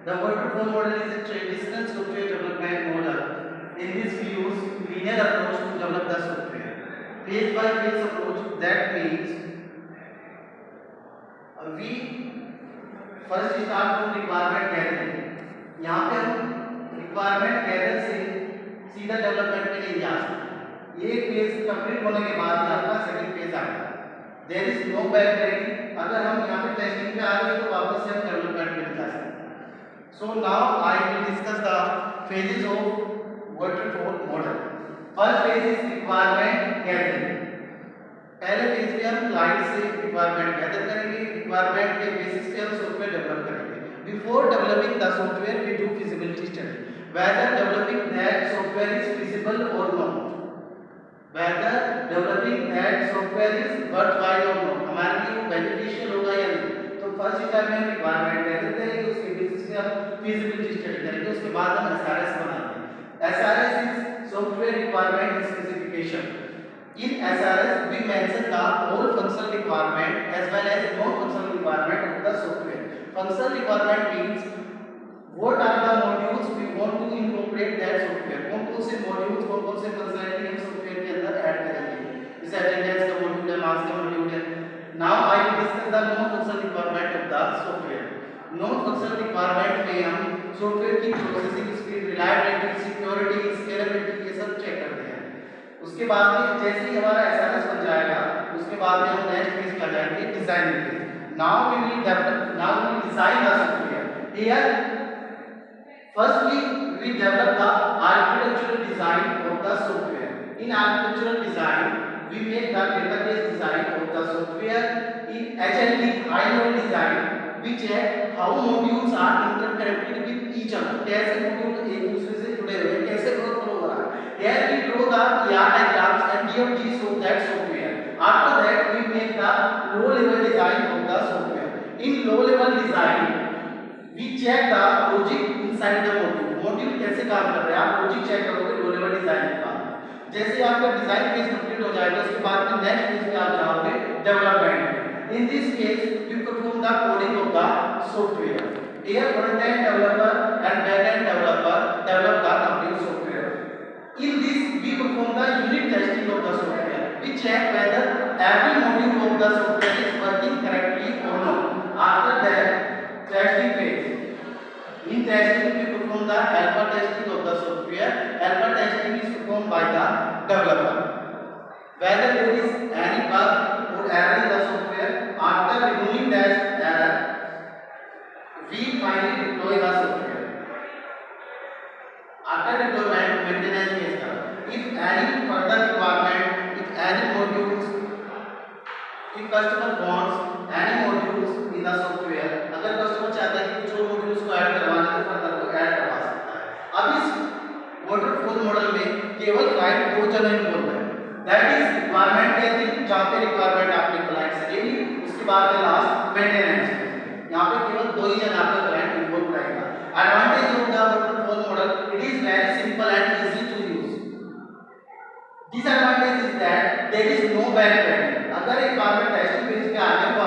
The waterfall model is a traditional software development model. In this we use linear approach to develop the software. Phase by phase approach, that means we first start from requirement gathering. यहाँ पे हम requirement gather से सीधा development में नहीं जा सकते। ये फेज कंप्लीट होने के बाद ही आपका सेकंड फेज आएगा। There is no back tracking. अगर हम यहाँ पे टेस्टिंग पे आ गए तो वापस से हम डेवलपमेंट में नहीं जा सकते। So now I will discuss the phases of waterfall model. First phase is requirement gathering. पहले फेज में हम क्लाइंट से रिक्वायरमेंट गैदर करेंगे, रिक्वायरमेंट के बेसिस पे हम सॉफ्टवेयर डेवलप करेंगे। Before developing the software we do feasibility study whether developing that software is feasible or not, whether developing that software is worthwhile or not, हमारे लिए वो beneficial होगा या नहीं। तो फर्स्ट स्टेप में हम रिक्वायरमेंट गैदर करेंगे, उसके बेसिस पे हम फिजिबिलिटी स्टडी करेंगे, उसके बाद हम एसआरएस बनाएंगे। SRS is software requirement specification. In SRS, we mention the whole functional requirement as well as non-functional requirement of the software. Functional requirement means what are the modules we want to incorporate that software. कौन-कौन से modules, कौन-कौन से functionality हम software के अंदर add करेंगे। जैसे attendance का module है, marks का module है। Now I will discuss the non-functional requirement of the software. Non-functional requirement में हम software की processing speed, reliability, security, scalability ये सब चेक करते हैं। उसके बाद में जैसे ही हमारा एसआरएस बन जाएगा उसके बाद में हम नेक्स्ट फेज में जाएंगे, design phase. Now we will design the software. Here firstly we develop the architectural design of the software. In architectural design we make the database design of the software. In HLD high level design we check how modules are interconnected with each other. कैसे module एक दूसरे से जुड़े हुए हैं, कैसे work हो रहा है। Here we draw the ER diagrams and DFGs of that software. After that, we make the low-level design of the software. In low-level design, we check the logic inside the module. Module कैसे काम कर रहा है, आप logic check करोगे low-level design के बाद। जैसे आपका design phase complete हो जाएगा, उसके बाद में next phase में आप जाओगे development. In this case, you perform the coding of the software. Here, front-end developer and back-end developer develop the complete software. In this, we perform the unit testing of the software. We check whether every module of the software is working correctly or not. After that, testing phase. In testing, we perform the alpha testing of the software. Alpha testing is performed by the developer. Whether there is any bug or error in the software, after removing that error, we finally deploy the software. After deployment, maintenance phase का if any further requirement, if any modules, if customer wants any modules in the software, अगर customer चाहता है कि कुछ और modules को add करवाना है तो further को ऐड करवा सकता है। अब इस waterfall model में केवल client दो जन इन्वॉल्व है, that is requirement gathering जहाँ पे requirement आपने client से ले ली, उसके बाद में last maintenance phase। यहाँ पे केवल दो ही जन आपका client इन्वॉल्व रहेगा। Advantage of the waterfall model, it is very simple and easy to use. Disadvantage is that there is no backtracking. अगर एक बार में टेस्टिंग फेज पे आ गए तो